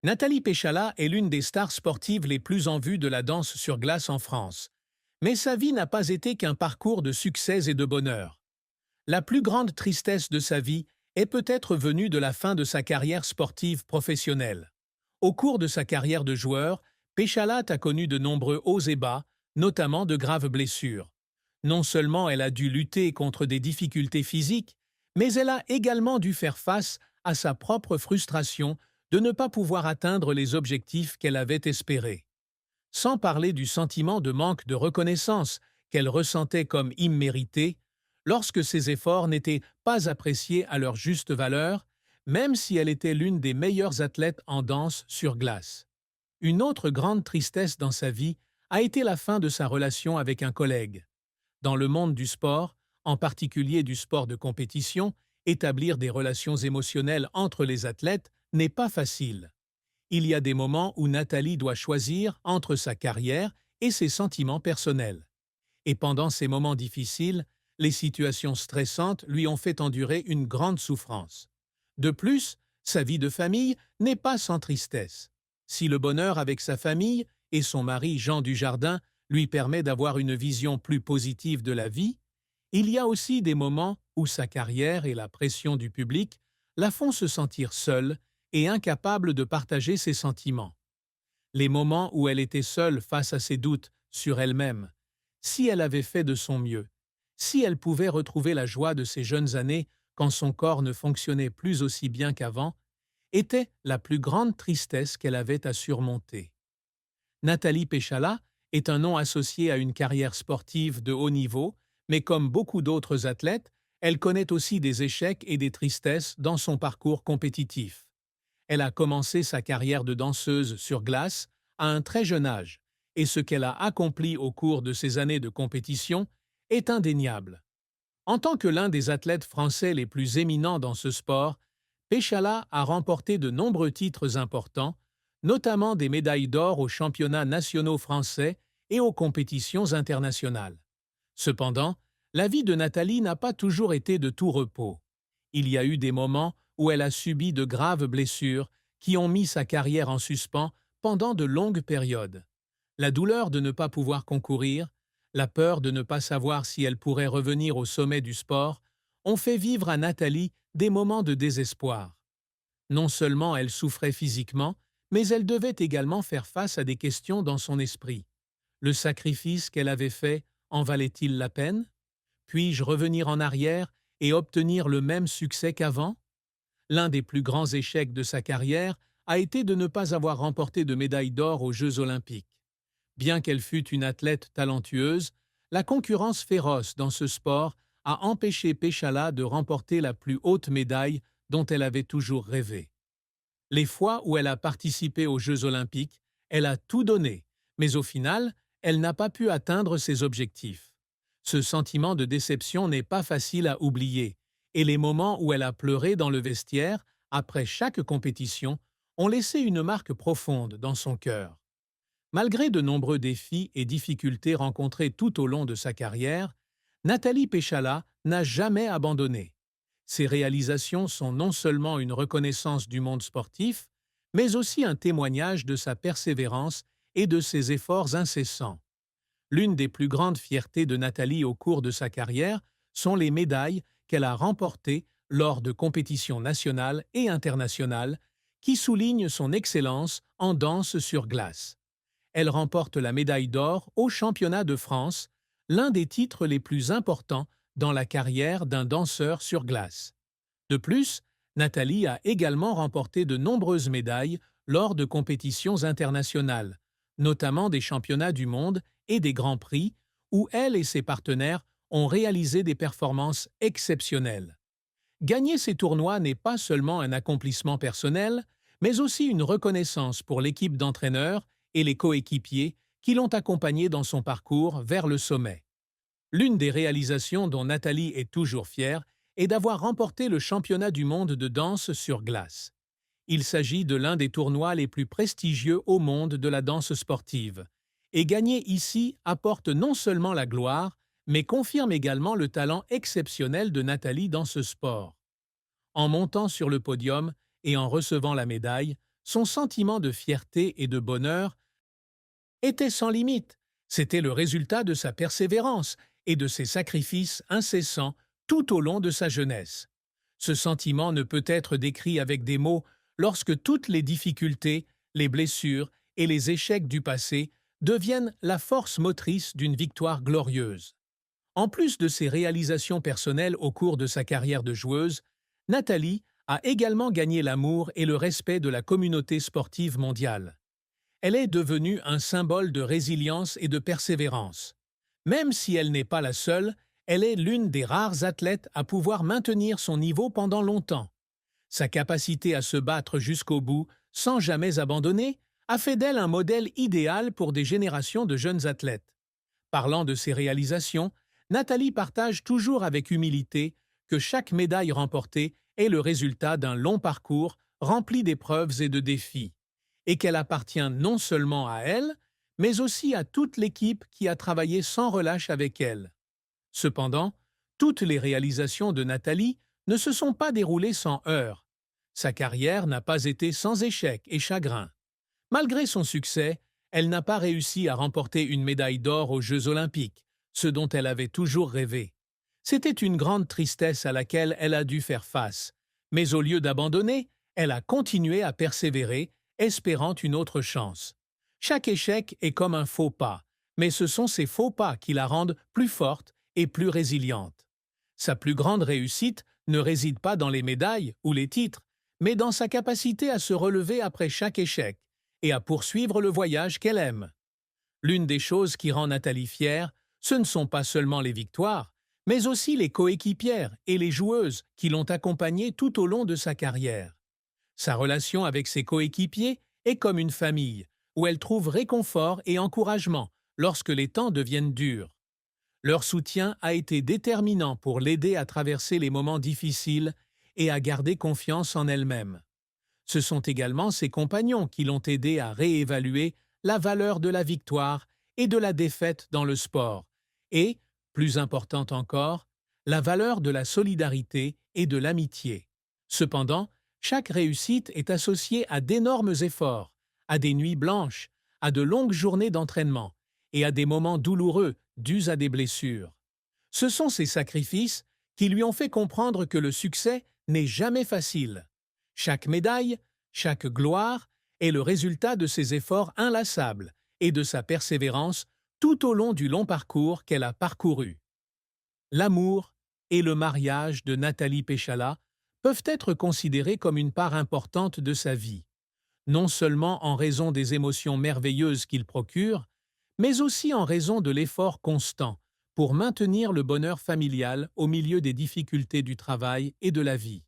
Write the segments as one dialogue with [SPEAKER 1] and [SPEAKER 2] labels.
[SPEAKER 1] Nathalie Péchala est l'une des stars sportives les plus en vue de la danse sur glace en France. Mais sa vie n'a pas été qu'un parcours de succès et de bonheur. La plus grande tristesse de sa vie est peut-être venue de la fin de sa carrière sportive professionnelle. Au cours de sa carrière de joueur, Péchala a connu de nombreux hauts et bas, notamment de graves blessures. Non seulement elle a dû lutter contre des difficultés physiques, mais elle a également dû faire face à sa propre frustration de ne pas pouvoir atteindre les objectifs qu'elle avait espérés. Sans parler du sentiment de manque de reconnaissance qu'elle ressentait comme immérité, lorsque ses efforts n'étaient pas appréciés à leur juste valeur, même si elle était l'une des meilleures athlètes en danse sur glace. Une autre grande tristesse dans sa vie a été la fin de sa relation avec un collègue. Dans le monde du sport, en particulier du sport de compétition, établir des relations émotionnelles entre les athlètes n'est pas facile. Il y a des moments où Nathalie doit choisir entre sa carrière et ses sentiments personnels. Et pendant ces moments difficiles, les situations stressantes lui ont fait endurer une grande souffrance. De plus, sa vie de famille n'est pas sans tristesse. Si le bonheur avec sa famille et son mari Jean Dujardin lui permet d'avoir une vision plus positive de la vie, il y a aussi des moments où sa carrière et la pression du public la font se sentir seule et incapable de partager ses sentiments. Les moments où elle était seule face à ses doutes sur elle-même, si elle avait fait de son mieux, si elle pouvait retrouver la joie de ses jeunes années quand son corps ne fonctionnait plus aussi bien qu'avant, était la plus grande tristesse qu'elle avait à surmonter. Nathalie Péchala est un nom associé à une carrière sportive de haut niveau, mais comme beaucoup d'autres athlètes, elle connaît aussi des échecs et des tristesses dans son parcours compétitif. Elle a commencé sa carrière de danseuse sur glace à un très jeune âge, et ce qu'elle a accompli au cours de ces années de compétition est indéniable. En tant que l'un des athlètes français les plus éminents dans ce sport, Péchala a remporté de nombreux titres importants, notamment des médailles d'or aux championnats nationaux français et aux compétitions internationales. Cependant, la vie de Nathalie n'a pas toujours été de tout repos. Il y a eu des moments où elle a subi de graves blessures qui ont mis sa carrière en suspens pendant de longues périodes. La douleur de ne pas pouvoir concourir, la peur de ne pas savoir si elle pourrait revenir au sommet du sport, ont fait vivre à Nathalie des moments de désespoir. Non seulement elle souffrait physiquement, mais elle devait également faire face à des questions dans son esprit. Le sacrifice qu'elle avait fait en valait-il la peine? Puis-je revenir en arrière et obtenir le même succès qu'avant? L'un des plus grands échecs de sa carrière a été de ne pas avoir remporté de médaille d'or aux Jeux olympiques. Bien qu'elle fût une athlète talentueuse, la concurrence féroce dans ce sport a empêché Péchala de remporter la plus haute médaille dont elle avait toujours rêvé. Les fois où elle a participé aux Jeux olympiques, elle a tout donné, mais au final, elle n'a pas pu atteindre ses objectifs. Ce sentiment de déception n'est pas facile à oublier, et les moments où elle a pleuré dans le vestiaire, après chaque compétition, ont laissé une marque profonde dans son cœur. Malgré de nombreux défis et difficultés rencontrés tout au long de sa carrière, Nathalie Péchala n'a jamais abandonné. Ses réalisations sont non seulement une reconnaissance du monde sportif, mais aussi un témoignage de sa persévérance et de ses efforts incessants. L'une des plus grandes fiertés de Nathalie au cours de sa carrière sont les médailles qu'elle a remportées lors de compétitions nationales et internationales qui soulignent son excellence en danse sur glace. Elle remporte la médaille d'or au championnat de France, l'un des titres les plus importants dans la carrière d'un danseur sur glace. De plus, Nathalie a également remporté de nombreuses médailles lors de compétitions internationales, notamment des championnats du monde et des grands prix, où elle et ses partenaires ont réalisé des performances exceptionnelles. Gagner ces tournois n'est pas seulement un accomplissement personnel, mais aussi une reconnaissance pour l'équipe d'entraîneurs et les coéquipiers qui l'ont accompagnée dans son parcours vers le sommet. L'une des réalisations dont Nathalie est toujours fière est d'avoir remporté le championnat du monde de danse sur glace. Il s'agit de l'un des tournois les plus prestigieux au monde de la danse sportive. Et gagner ici apporte non seulement la gloire, mais confirme également le talent exceptionnel de Nathalie dans ce sport. En montant sur le podium et en recevant la médaille, Son sentiment de fierté et de bonheur était sans limite. C'était le résultat de sa persévérance et de ses sacrifices incessants tout au long de sa jeunesse. Ce sentiment ne peut être décrit avec des mots lorsque toutes les difficultés, les blessures et les échecs du passé deviennent la force motrice d'une victoire glorieuse. En plus de ses réalisations personnelles au cours de sa carrière de joueuse, Nathalie a également gagné l'amour et le respect de la communauté sportive mondiale. Elle est devenue un symbole de résilience et de persévérance. Même si elle n'est pas la seule, elle est l'une des rares athlètes à pouvoir maintenir son niveau pendant longtemps. Sa capacité à se battre jusqu'au bout, sans jamais abandonner, a fait d'elle un modèle idéal pour des générations de jeunes athlètes. Parlant de ses réalisations, Nathalie partage toujours avec humilité que chaque médaille remportée est le résultat d'un long parcours rempli d'épreuves et de défis, et qu'elle appartient non seulement à elle, mais aussi à toute l'équipe qui a travaillé sans relâche avec elle. Cependant, toutes les réalisations de Nathalie ne se sont pas déroulées sans heurts. Sa carrière n'a pas été sans échecs et chagrins. Malgré son succès, elle n'a pas réussi à remporter une médaille d'or aux Jeux olympiques, ce dont elle avait toujours rêvé. C'était une grande tristesse à laquelle elle a dû faire face, mais au lieu d'abandonner, elle a continué à persévérer, espérant une autre chance. Chaque échec est comme un faux pas, mais ce sont ces faux pas qui la rendent plus forte et plus résiliente. Sa plus grande réussite ne réside pas dans les médailles ou les titres, mais dans sa capacité à se relever après chaque échec et à poursuivre le voyage qu'elle aime. L'une des choses qui rend Nathalie fière, ce ne sont pas seulement les victoires, mais aussi les coéquipières et les joueuses qui l'ont accompagnée tout au long de sa carrière. Sa relation avec ses coéquipiers est comme une famille, où elle trouve réconfort et encouragement lorsque les temps deviennent durs. Leur soutien a été déterminant pour l'aider à traverser les moments difficiles et à garder confiance en elle-même. Ce sont également ses compagnons qui l'ont aidé à réévaluer la valeur de la victoire et de la défaite dans le sport, et, plus important encore, la valeur de la solidarité et de l'amitié. Cependant, chaque réussite est associée à d'énormes efforts, à des nuits blanches, à de longues journées d'entraînement et à des moments douloureux dus à des blessures. Ce sont ces sacrifices qui lui ont fait comprendre que le succès n'est jamais facile. Chaque médaille, chaque gloire est le résultat de ses efforts inlassables et de sa persévérance tout au long du long parcours qu'elle a parcouru. L'amour et le mariage de Nathalie Péchala peuvent être considérés comme une part importante de sa vie, non seulement en raison des émotions merveilleuses qu'il procure, mais aussi en raison de l'effort constant pour maintenir le bonheur familial au milieu des difficultés du travail et de la vie.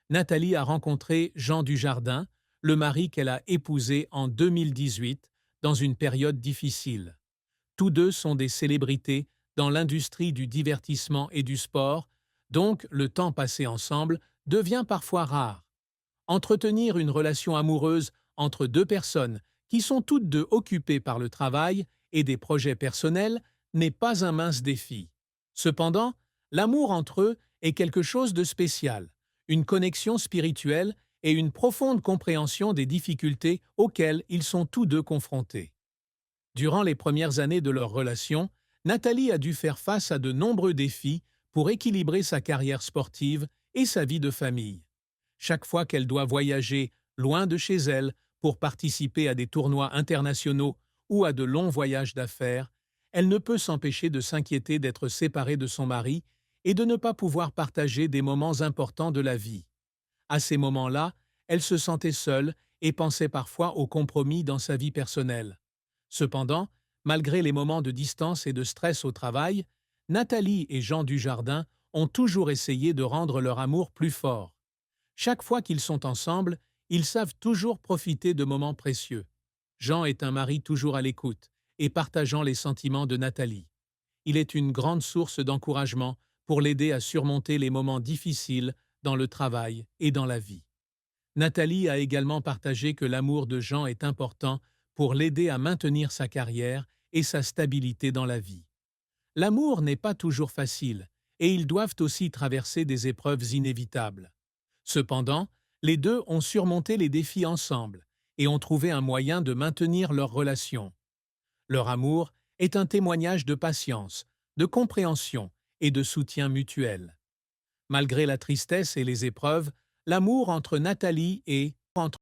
[SPEAKER 1] Nathalie a rencontré Jean Dujardin, le mari qu'elle a épousé en 2018, dans une période difficile. Tous deux sont des célébrités dans l'industrie du divertissement et du sport, donc le temps passé ensemble devient parfois rare. Entretenir une relation amoureuse entre deux personnes qui sont toutes deux occupées par le travail et des projets personnels n'est pas un mince défi. Cependant, l'amour entre eux est quelque chose de spécial, une connexion spirituelle et une profonde compréhension des difficultés auxquelles ils sont tous deux confrontés. Durant les premières années de leur relation, Nathalie a dû faire face à de nombreux défis pour équilibrer sa carrière sportive et sa vie de famille. Chaque fois qu'elle doit voyager loin de chez elle pour participer à des tournois internationaux ou à de longs voyages d'affaires, elle ne peut s'empêcher de s'inquiéter d'être séparée de son mari et de ne pas pouvoir partager des moments importants de la vie. À ces moments-là, elle se sentait seule et pensait parfois aux compromis dans sa vie personnelle. Cependant, malgré les moments de distance et de stress au travail, Nathalie et Jean Dujardin ont toujours essayé de rendre leur amour plus fort. Chaque fois qu'ils sont ensemble, ils savent toujours profiter de moments précieux. Jean est un mari toujours à l'écoute et partageant les sentiments de Nathalie. Il est une grande source d'encouragement pour l'aider à surmonter les moments difficiles dans le travail et dans la vie. Nathalie a également partagé que l'amour de Jean est important pour l'aider à maintenir sa carrière et sa stabilité dans la vie. L'amour n'est pas toujours facile et ils doivent aussi traverser des épreuves inévitables. Cependant, les deux ont surmonté les défis ensemble et ont trouvé un moyen de maintenir leur relation. Leur amour est un témoignage de patience, de compréhension et de soutien mutuel. Malgré la tristesse et les épreuves, l'amour entre Nathalie et entre